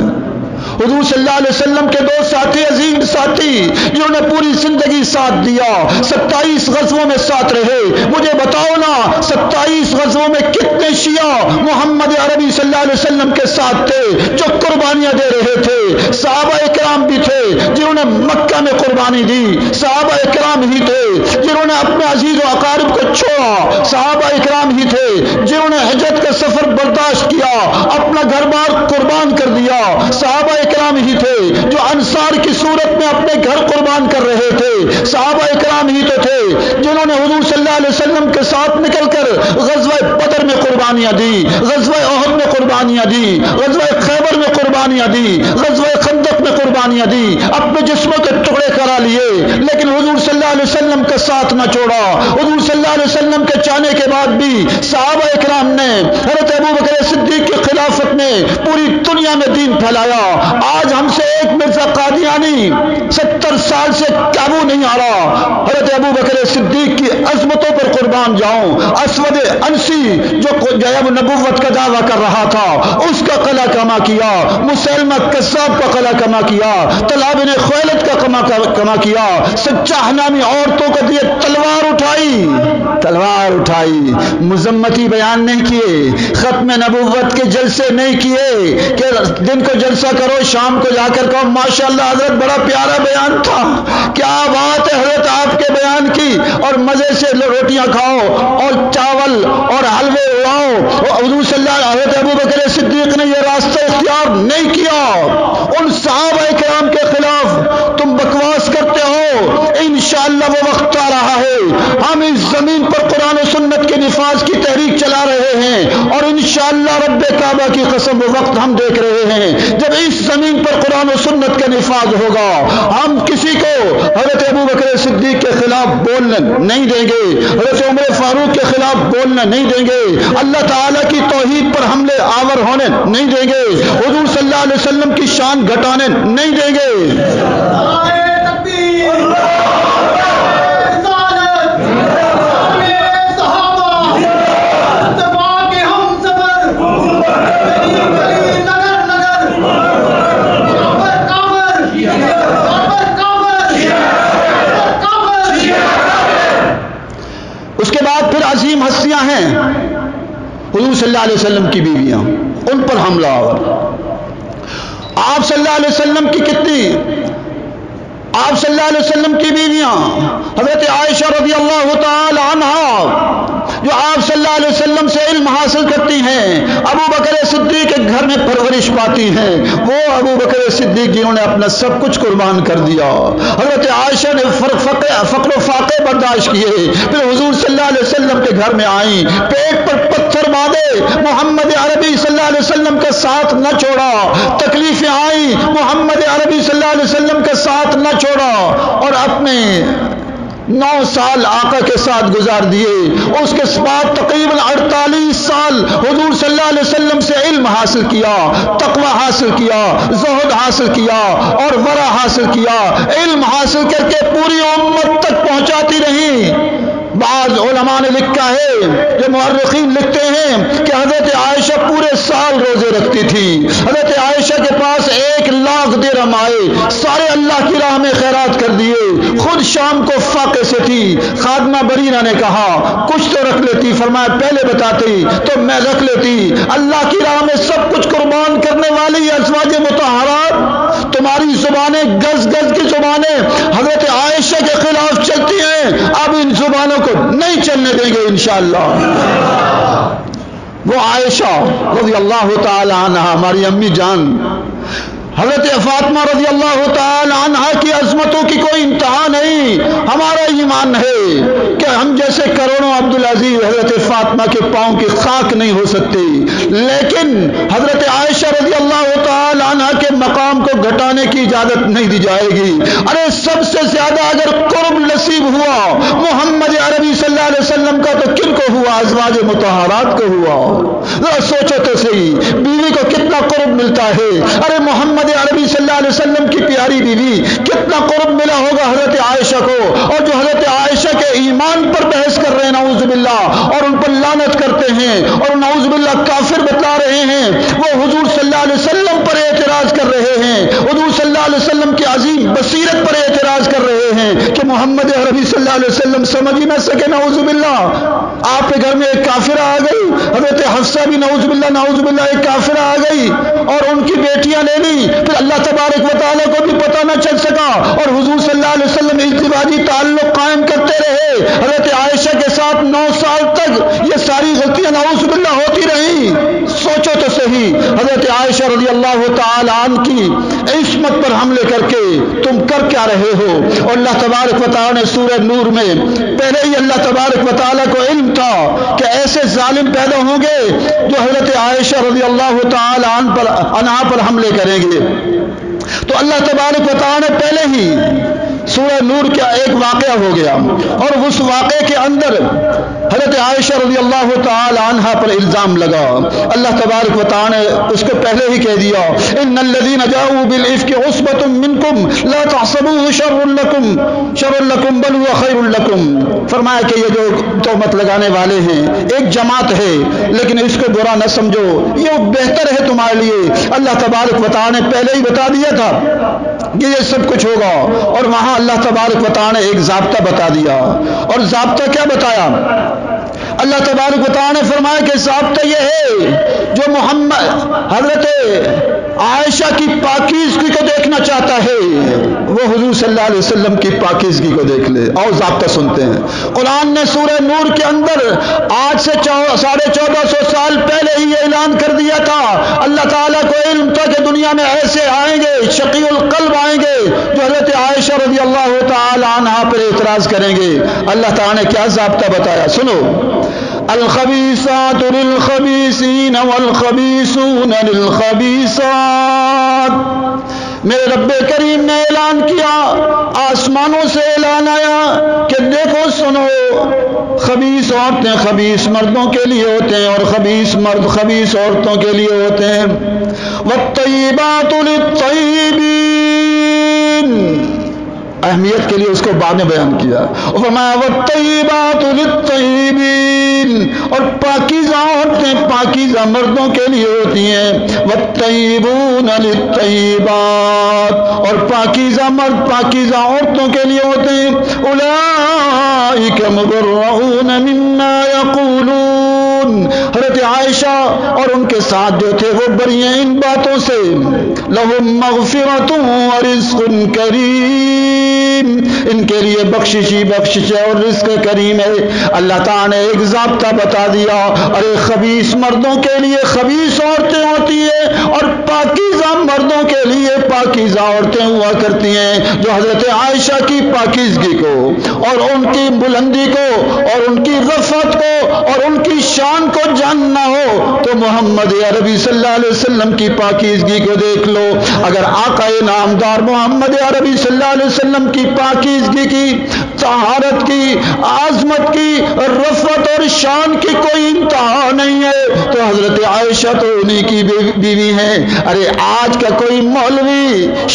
حضور صلی اللہ علیہ وسلم کے دو ساتھی، عظیم ساتھی جنہوں نے پوری زندگی ساتھ دیا، 27 غزووں میں ساتھ رہے، مجھے بتاؤ نا 27 غزووں میں کتنے شیعہ محمد عربی صلی اللہ علیہ وسلم کے ساتھ تھے جو قربانیاں دے رہے تھے؟ صحابہ اکرام بھی تھے جنہوں نے مکہ میں قربانی دی، صحابہ اکرام ہی تھے جنہوں نے اپنے عزیز و اقارب کو چھوڑا، صحابہ اکرام ہی تھے جنہوں نے ہجرت کا سفر برداشت کیا، اپنا گھر بار قربان کر دیا، صحابہ اکرام ہی تھے جو انصار کی صورت میں اپنے گھر قربان کر رہے تھے، صحابہ اکرام ہی تو تھے جنہوں نے حضور صلی اللہ علیہ وسلم کے ساتھ نکل کر غزوہ بدر میں قربانیاں دی۔ قربانیاں دی، غزوہ خیبر میں قربانیاں دی، غزوہ خندق میں قربانیاں دی، اپنے جسموں کے ٹکڑے کرا لیے، لیکن حضور صلی اللہ علیہ وسلم کا ساتھ نہ چھوڑا۔ حضور صلی اللہ علیہ وسلم کے جانے کے بعد بھی صحابہ اکرام نے حضرت ابوبکر صدیق کی خلافت میں پوری دنیا میں دین پھیلایا۔ آج ہم سے ایک مرزا قادیانی 70 سال سے قابو نہیں آ رہا۔ حضرت ابوبکر صدیق کی عظمتوں پر قربان جاؤں، اسود انسی جو نبوت کا دعویٰ کر رہا تھا اس کا قلعہ کما کیا، مسلمہ کذاب کا قلعہ کما کیا، طلحہ بن خویلد کا کما کیا، سجاح نامی عورتوں کو دیے تلوار اٹھائی، مذمتی بیان نہیں کیے، ختم نبوت کے جلسے نہیں کیے کہ دن کو جلسہ کرو شام کو جا کر کہو ماشاءاللہ حضرت بڑا پیارا بیان تھا، کیا بات ہے حضرت آپ کے بیان کی، اور مزے سے روٹیاں کھاؤ اور چاول اور حلوے اڑاؤ۔ حضور صلی اللہ علیہ حضرت ابوبکر صدیق نے یہ راستہ اختیار نہیں کیا۔ ان صحابہ کرام کے خلاف تم بکواس کرتے ہو، انشاءاللہ وہ وقت آ رہا ہے ہم اس زمین پر قرآن و سنت کے نفاذ کی تحریک چلا رہے ہیں، اور انشاءاللہ رب کعبہ کی قسم وہ وقت ہم دیکھ رہے ہیں جب اس زمین پر قرآن و سنت کا نفاذ ہوگا۔ ہم کسی کو حضرت ابوبکر صدیق کے خلاف بولنے نہیں دیں گے، حضرت عمر فاروق کے خلاف بولنے نہیں دیں گے، اللہ تعالیٰ کی توحید پر حملے آور ہونے نہیں دیں گے، حضور صلی اللہ علیہ وسلم کی شان گھٹانے نہیں دیں گے۔ اس کے بعد پھر عظیم ہستیاں ہیں حضور صلی اللہ علیہ وسلم کی بیویاں، ان پر حملہ آور۔ آپ صلی اللہ علیہ وسلم کی آپ صلی اللہ علیہ وسلم کی بیویاں حضرت عائشہ رضی اللہ تعالی عنہا جو آپ صلی اللہ علیہ وسلم سے علم حاصل کرتی ہیں، ابو بکر صدیق کے گھر میں پرورش پاتی ہیں، وہ ابو بکر صدیق جنہوں نے اپنا سب کچھ قربان کر دیا۔ حضرت عائشہ نے فقر و فاقے برداشت کیے، پھر حضور صلی اللہ علیہ وسلم کے گھر میں آئیں، پیٹ پر پتھر باندھے، محمد عربی صلی اللہ علیہ وسلم کا ساتھ نہ چھوڑا، تکلیفیں آئیں، محمد عربی صلی اللہ علیہ وسلم کا ساتھ نہ چھوڑا، اور اپنے 9 سال آقا کے ساتھ گزار دیے۔ اس کے بعد تقریباً 48 سال حضور صلی اللہ علیہ وسلم سے علم حاصل کیا، تقوی حاصل کیا، زہد حاصل کیا اور ورع حاصل کیا، علم حاصل کر کے پوری امت تک پہنچاتی رہی۔ بعض علماء نے لکھا ہے، جو مورخین لکھتے ہیں کہ حضرت عائشہ پورے سال روزے رکھتی تھی، حضرت عائشہ کے پاس 1 لاکھ درہم آئے، سارے اللہ کی راہ میں خیرات کر دیے، خود شام کو فاقے سے تھی۔ خادمہ بریرہ نے کہا کچھ تو رکھ لیتی، فرمایا پہلے بتاتی تو میں رکھ لیتی، اللہ کی راہ میں سب کچھ قربان کرنے والی ازواج مطہرات، تمہاری زبانیں گز گز کی زبانیں حضرت عائشہ کے خلاف چلتی ہیں، اب ان زبانوں کو نہیں چلنے دیں گے انشاءاللہ۔ وہ عائشہ رضی اللہ تعالی عنہ، ہماری امی جان حضرت فاطمہ رضی اللہ تعالی عنہ کی عظمتوں کی کوئی انتہا نہیں۔ ہمارا ایمان ہے کہ ہم جیسے کروڑوں عبدالعزیز حضرت فاطمہ کے پاؤں کی خاک نہیں ہو سکتی، لیکن حضرت عائشہ رضی اللہ تعالی عنہ کے مقام کو گھٹانے کی اجازت نہیں دی جائے گی۔ ارے سب سے زیادہ اگر قرب نصیب ہوا محمد عربی صلی اللہ علیہ وسلم کا تو کن کو ہوا؟ ازواج مطہرات کو ہوا۔ ذرا سوچو تو صحیح، بیوی کو کتنا قرب ملتا ہے۔ ارے محمد عربی صلی اللہ علیہ وسلم کی پیاری بیوی کتنا قرب ملا ہوگا حضرت عائشہ کو، اور جو حضرت عائشہ کے ایمان پر بحث کر رہے ہیں نعوذ باللہ، اور ان پر لعنت کرتے ہیں اور نعوذ باللہ کافر بتلا رہے ہیں، وہ حضور صلی اللہ علیہ وسلم پر اعتراض کر رہے ہیں، حضور صلی اللہ علیہ وسلم کی عظیم بصیرت پر اعتراض کر رہے ہیں کہ محمد عربی صلی اللہ علیہ وسلم سمجھ ہی نہ سکے۔ نعوذ باللہ آپ کے گھر میں ایک کافرہ آ گئی، حضرت حفصہ بھی نعوذ باللہ ایک کافرہ آ گئی اور ان کی بیٹیاں لے لی، پھر اللہ تبارک و تعالیٰ کو بھی پتہ نہ چل سکا، اور حضور صلی اللہ علیہ وسلم ازدواجی تعلق قائم کرتے رہے حضرت عائشہ کے ساتھ 9 سال تک۔ یہ ساری غلطیاں نعوذ باللہ ہوتی رہیں۔ سوچو تو صحیح، حضرت عائشہ رضی اللہ تعالی عنہ کی عصمت پر حملے کر کے تم کر کیا رہے ہو؟ اور اللہ تبارک و تعالیٰ نے سورہ نور میں پہلے ہی اللہ تبارک و تعالیٰ کو علم تھا کہ ایسے ظالم پیدا ہوں گے جو حضرت عائشہ رضی اللہ تعالی انہا پر حملے کریں گے۔ تو اللہ تبارک و تعالیٰ نے پہلے ہی سورہ نور کا ایک واقعہ ہو گیا، اور اس واقعے کے اندر حضرت عائشہ رضی اللہ تعالی عنہا پر الزام لگا۔ اللہ تبارک و تعالی نے اس کو پہلے ہی کہہ دیا، ان الذين جاءوا بالافك عصبة منكم لا تحسبوه شر لكم بل هو خير لكم۔ فرمایا کہ یہ جو تہمت لگانے والے ہیں ایک جماعت ہے، لیکن اس کو برا نہ سمجھو، یہ بہتر ہے تمہارے لیے۔ اللہ تبارک و تعالی نے پہلے ہی بتا دیا تھا کہ یہ سب کچھ ہوگا، اور وہاں اللہ تبارک و تعالی نے ایک ضابطہ بتا دیا۔ اور ضابطہ کیا بتایا؟ اللہ تبارک و تعالی نے فرمایا کہ ضابطہ یہ ہے جو محمد حضرت عائشہ کی پاکیزگی کو دیکھنا چاہتا ہے وہ حضور صلی اللہ علیہ وسلم کی پاکیزگی کو دیکھ لے۔ اور ضابطہ سنتے ہیں، قرآن نے سورہ نور کے اندر آج سے 1450 سال پہلے ہی یہ اعلان کر دیا تھا۔ اللہ تعالیٰ کو علم تھا کہ دنیا میں ایسے آئیں گے شقی القلب آئیں گے جو حضرت عائشہ رضی اللہ تعالی عنہا پر اعتراض کریں گے۔ اللہ تعالیٰ نے کیا ضابطہ بتایا، سنو، الخبیثات للخبیثین والخبیثون للخبیثات۔ میرے رب کریم نے اعلان کیا، آسمانوں سے اعلان آیا کہ دیکھو سنو، خبیث عورتیں خبیث مردوں کے لیے ہوتے ہیں، اور خبیث مرد خبیث عورتوں کے لیے ہوتے ہیں۔ والطیبات للطیبین، اہمیت کے لیے اس کو بعد میں بیان کیا، اور فرمایا والطیبات للطیبین، اور پاکیزہ عورتیں پاکیزہ مردوں کے لیے ہوتی ہیں۔ والطیبون للطیبات، اور پاکیزہ مرد پاکیزہ عورتوں کے لیے ہوتے ہیں۔ اولئک مبرؤون مما یقولون، حضرت عائشہ اور ان کے ساتھ جو تھے وہ بری ہیں ان باتوں سے۔ لہم مغفرۃ ورزق کریم، ان کے لیے بخشش ہے اور رزق کریم ہے۔ اللہ تعالیٰ نے ایک ضابطہ بتا دیا، ارے خبیث مردوں کے لیے خبیث عورتیں ہوتی ہیں، اور پاکیزہ مردوں کے لیے پاکیزہ عورتیں ہوا کرتی ہیں۔ جو حضرت عائشہ کی پاکیزگی کو اور ان کی بلندی کو اور ان کی رفعت کو اور ان کی شان کو جاننا ہو تو محمد عربی صلی اللہ علیہ وسلم کی پاکیزگی کو دیکھ لو۔ اگر آقا نامدار محمد عربی صلی اللہ علیہ وسلم کی پاکیزگی کی، طہارت کی، عظمت کی، رفعت اور شان کی کوئی انتہا نہیں ہے تو حضرت عائشہ تو انہی کی بیوی ہیں۔ ارے آج کا کوئی مولوی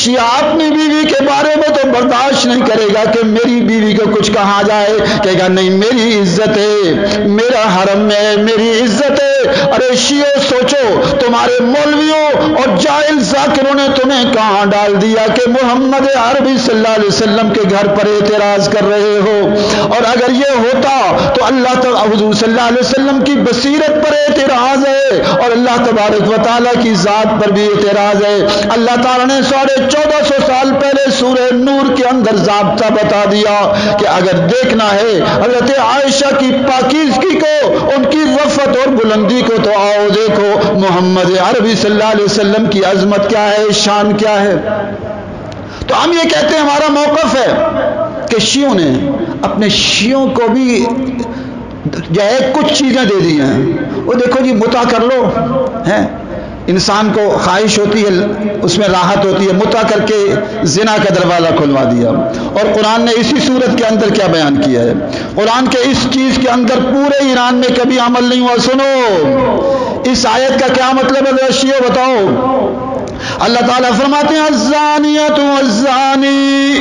شیعہ اپنی بیوی کے بارے میں تو برداشت نہیں کرے گا کہ میری بیوی کو کچھ کہا جائے، کہے گا نہیں میری عزت ہے، میرا حرم میں میری عزت ہے۔ ارے شیعہ سوچو، تمہارے مولویوں اور جاہل ذاکروں نے تمہیں کہاں ڈال دیا کہ محمد عربی صلی اللہ علیہ وسلم کے گھر پر اعتراض کر رہے ہو؟ اور اگر یہ ہوتا تو اللہ حضور صلی اللہ علیہ وسلم کی بصیرت پر اعتراض ہے، اور اللہ تبارک و تعالیٰ کی ذات پر بھی اعتراض ہے۔ اللہ تعالیٰ نے 1450 سال پہلے سورہ نور کے اندر ضابطہ بتا دیا کہ اگر دیکھنا ہے حضرت عائشہ کی پاکیزگی کو، ان کی رفعت اور بلندی کو، تو آؤ دیکھو محمد عربی صلی اللہ علیہ وسلم کی عظمت کیا ہے، شان کیا ہے۔ تو ہم یہ کہتے ہیں ہمارا موقف ہے کہ شیعوں نے اپنے شیعوں کو بھی جو ہے کچھ چیزیں دے دی ہیں۔ وہ دیکھو جی متع کر لو، ہیں انسان کو خواہش ہوتی ہے، اس میں راحت ہوتی ہے، متع کر کے زنا کا دروازہ کھلوا دیا۔ اور قرآن نے اسی صورت کے اندر کیا بیان کیا ہے؟ قرآن کے اس چیز کے اندر پورے ایران میں کبھی عمل نہیں ہوا۔ سنو اس آیت کا کیا مطلب ہے ذرا شیعہ بتاؤ۔ اللہ تعالیٰ فرماتے ہیں الزانیۃ والزانی،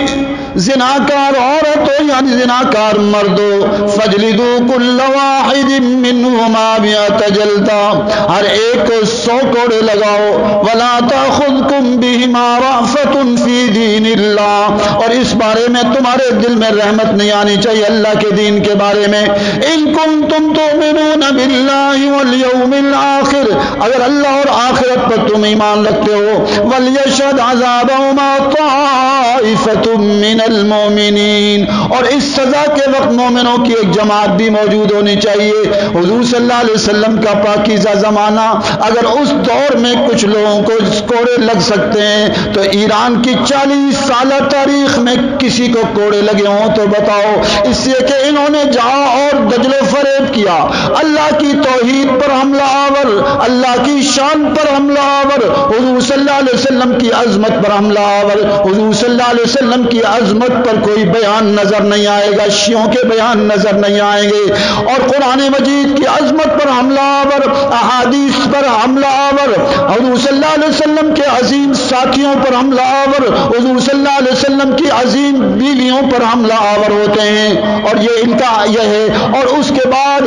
زناکار عورت ہو یعنی زناکار مرد ہو، فجلدوا کل واحد منہما مئۃ جلدہ، ہر ایک کو 100 کوڑے لگاؤ، ولا تأخذکم بہما رأفۃ فی دین اللہ، اور اس بارے میں تمہارے دل میں رحمت نہیں آنی چاہیے اللہ کے دین کے بارے میں۔ ان کنتم تؤمنون باللہ والیوم الآخر، اگر اللہ اور آخرت پر تم ایمان رکھتے ہو، وَلْيَشْهَدْ عَذَابَهُمَا طَائِفَةٌ مِّنَ الْمُؤْمِنِينَ، اور اس سزا کے وقت مومنوں کی ایک جماعت بھی موجود ہونی چاہیے۔ حضور صلی اللہ علیہ وسلم کا پاکیزہ زمانہ، اگر اس دور میں کچھ لوگوں کو کوڑے لگ سکتے ہیں تو ایران کی 40 سالہ تاریخ میں کسی کو کوڑے لگے ہوں تو بتاؤ؟ اس لیے کہ انہوں نے جہاں اور دجل و فریب کیا، اللہ کی توحید پر حملہ آور، اللہ اللہ کی شان پر حملہ آور، حضور صلی اللہ علیہ وسلم کی عظمت پر حملہ آور، حضور صلی اللہ علیہ وسلم کی عظمت پر کوئی بیان نظر نہیں آئے گا، شیعوں کے بیان نظر نہیں آئیں گے، اور قرآن مجید کی عظمت پر حملہ آور، احادیث پر حملہ آور، حضور صلی اللہ علیہ وسلم کے عظیم ساتھیوں پر حملہ آور، حضور صلی اللہ علیہ وسلم کی عظیم بیویوں پر حملہ آور ہوتے ہیں، اور یہ ان کا یہ ہے۔ اور اس کے بعد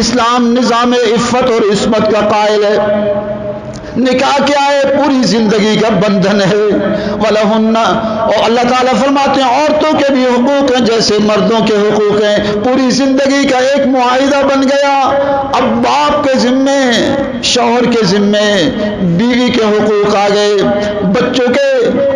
اسلام نظام عفت اور عصمت کا قائل ہے۔ نکاح کیا ہے؟ پوری زندگی کا بندھن ہے۔ وَلَهُنَّ، اور اللہ تعالیٰ فرماتے ہیں عورتوں کے بھی حقوق ہیں جیسے مردوں کے حقوق ہیں، پوری زندگی کا ایک معاہدہ بن گیا۔ اب باپ کے ذمے، شوہر کے ذمے بیوی کے حقوق آ گئے، بچوں کے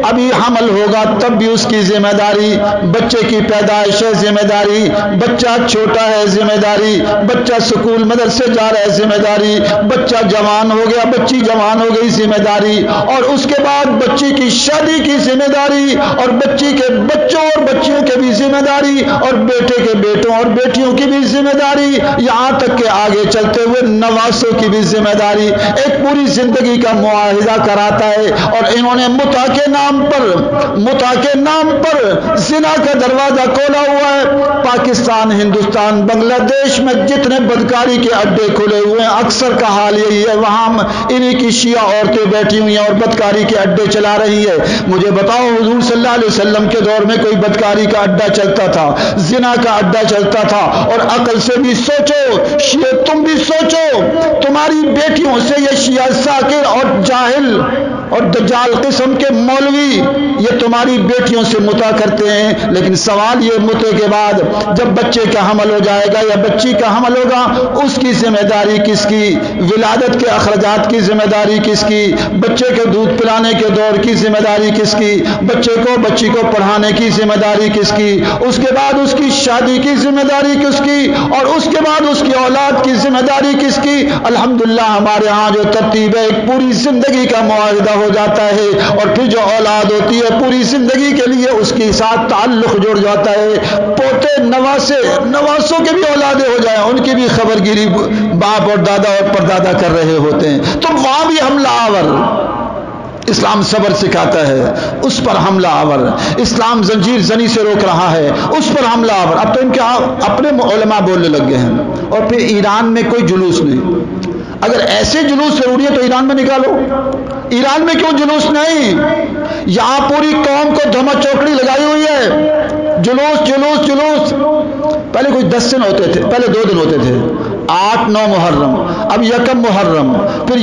ابھی حمل ہوگا تب بھی اس کی ذمہ داری، بچے کی پیدائش ہے ذمہ داری، بچہ چھوٹا ہے ذمہ داری، بچہ سکول مدرسے جا رہا ہے ذمہ داری، بچہ جوان ہو گیا، بچی جوان ہو گئی ذمہ داری، اور اس کے بعد بچی کی شادی کی ذمہ داری، اور بچی کے بچوں اور بچیوں کے بھی ذمہ داری، اور بیٹے کے بیٹوں اور بیٹیوں کی بھی ذمہ داری، یہاں تک کہ آگے چلتے ہوئے نواسوں کی بھی ذمہ داری۔ ایک پوری زندگی کا معاہدہ کراتا ہے، اور انہوں نے متع کے نام پر زنا کا دروازہ کھولا ہوا ہے۔ پاکستان، ہندوستان، بنگلہ دیش میں جتنے بدکاری کے اڈے کھلے ہوئے ہیں اکثر کا حال یہی ہے، وہاں انہی کی شیعہ عورتیں بیٹھی ہوئی ہیں اور بدکاری کے اڈے چلا رہی ہے۔ مجھے بتاؤ حضور صلی اللہ علیہ وسلم کے دور میں کوئی بدکاری کا اڈا چلتا تھا، زنا کا اڈا چلتا تھا؟ اور عقل سے بھی سوچو، شیعہ تم بھی سوچو، تمہاری بیٹیوں سے یہ شیعہ ساکر اور جاہل اور دجال قسم کے مولوی یہ تمہاری بیٹیوں سے متع کرتے ہیں، لیکن سوال یہ متع کے بعد جب بچے کا حمل ہو جائے گا یا بچی کا حمل ہوگا اس کی ذمہ داری کس کی؟ ولادت کے اخراجات کی ذمہ داری کس کی؟ بچے کے دودھ پلانے کے دور کی ذمہ داری کس کی؟ بچی کو پڑھانے کی ذمہ داری کس کی؟ اس کے بعد اس کی شادی کی ذمہ داری کس کی؟ اور اس کے بعد اس کی اولاد کی ذمہ داری کس کی؟ الحمدللہ ہمارے ہاں جو ترتیب ہے ایک پوری زندگی کا معاہدہ ہو جاتا ہے، اور پھر جو اولاد ہوتی ہے پوری زندگی کے لیے اس کے ساتھ تعلق جڑ جاتا ہے، پوتے نواسوں کے بھی اولادیں ہو جائیں ان کی بھی خبر گیری باپ اور دادا اور پردادا کر رہے ہوتے ہیں، تو وہاں بھی حملہ آور۔ اسلام صبر سکھاتا ہے، اس پر حملہ آور۔ اسلام زنجیر زنی سے روک رہا ہے، اس پر حملہ آور۔ اب تو ان کے اپنے علماء بولنے لگ گئے ہیں، اور پھر ایران میں کوئی جلوس نہیں۔ اگر ایسے جلوس ضروری ہے تو ایران میں نکالو، ایران میں کیوں جلوس نہیں؟ یہاں پوری قوم کو دھما چوکڑی لگائی ہوئی ہے، جلوس جلوس جلوس۔ پہلے کوئی 10 دن ہوتے تھے، پہلے 2 دن ہوتے تھے، 8 9 محرم، اب یکم محرم، پھر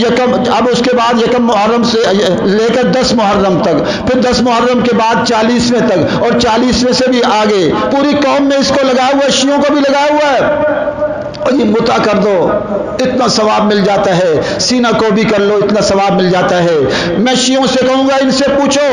اب اس کے بعد یکم محرم سے لے کر 10 محرم تک، پھر 10 محرم کے بعد 40ویں تک، اور 40ویں سے بھی آگے پوری قوم میں اس کو لگا ہوا ہے، شیعوں کو بھی لگا ہوا ہے۔ اور یہ متع کر دو اتنا ثواب مل جاتا ہے، سینہ کو بھی کر لو اتنا ثواب مل جاتا ہے۔ میں شیعوں سے کہوں گا ان سے پوچھو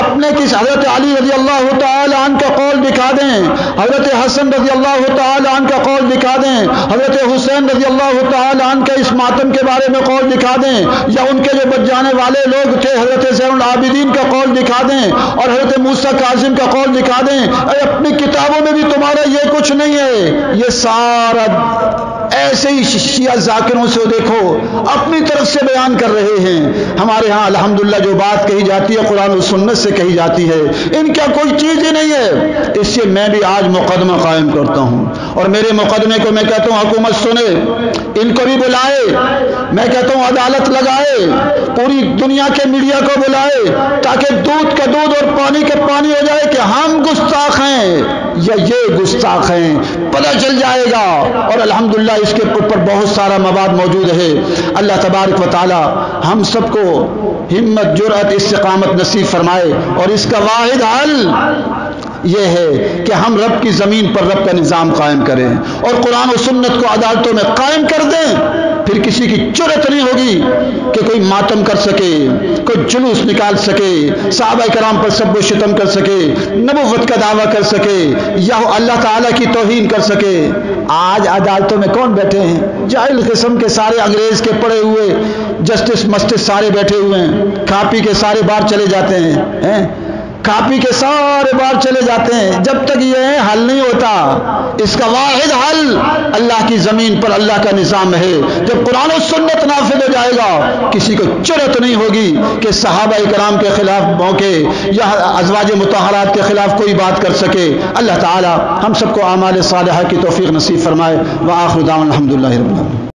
اپنے کس حضرت علی رضی اللہ تعالی عنہ کا قول دکھا دیں، حضرت حسن رضی اللہ تعالی عنہ کا قول دکھا دیں، حضرت حسین رضی اللہ تعالی عنہ کا اس ماتم کے بارے میں قول دکھا دیں، یا ان کے جو بچ جانے والے لوگ تھے حضرت زین العابدین کا قول دکھا دیں، اور حضرت موسیٰ کاظم کا قول دکھا دیں۔ اپنی کتابوں میں بھی تمہارا یہ کچھ نہیں ہے، یہ سارا ایسے ہی شیعہ ذاکروں سے دیکھو اپنی طرف سے بیان کر رہے ہیں۔ ہمارے ہاں الحمدللہ جو بات کہی جاتی ہے قرآن و سنت سے کہی جاتی ہے، ان کا کوئی چیز ہی نہیں ہے۔ اس سے میں بھی آج مقدمہ قائم کرتا ہوں، اور میرے مقدمے کو میں کہتا ہوں حکومت سنے، ان کو بھی بلائے، میں کہتا ہوں عدالت لگائے، پوری دنیا کے میڈیا کو بلائے، تاکہ دودھ کا دودھ اور پانی کا پانی ہو جائے کہ ہم گستاخ ہیں یا یہ گستاخ ہیں، پتہ چل جائے گا۔ اور الحمدللہ اس کے اوپر بہت سارا مواد موجود ہے۔ اللہ تبارک و تعالی ہم سب کو ہمت، جرأت، استقامت نصیب فرمائے، اور اس کا واحد حل یہ ہے کہ ہم رب کی زمین پر رب کا نظام قائم کریں اور قرآن و سنت کو عدالتوں میں قائم کر دیں۔ پھر کسی کی جرأت نہیں ہوگی کہ کوئی ماتم کر سکے، کوئی جلوس نکال سکے، صحابہ کرام پر سب و شتم کر سکے، نبوت کا دعویٰ کر سکے، یا اللہ تعالیٰ کی توہین کر سکے۔ آج عدالتوں میں کون بیٹھے ہیں؟ جاہل قسم کے سارے انگریز کے پڑے ہوئے جسٹس مسٹس سارے بیٹھے ہوئے ہیں، کھا پی کے سارے باہر چلے جاتے ہیں۔ کاپی کے سارے بار چلے جاتے ہیں، جب تک یہ حل نہیں ہوتا۔ اس کا واحد حل اللہ کی زمین پر اللہ کا نظام ہے۔ جب قرآن و سنت نافذ ہو جائے گا، کسی کو جرأت نہیں ہوگی کہ صحابہ کرام کے خلاف بھونکے یا ازواج مطہرات کے خلاف کوئی بات کر سکے۔ اللہ تعالی ہم سب کو اعمال صالحہ کی توفیق نصیب فرمائے۔ وآخر دعوانا الحمدللہ رب العالمین۔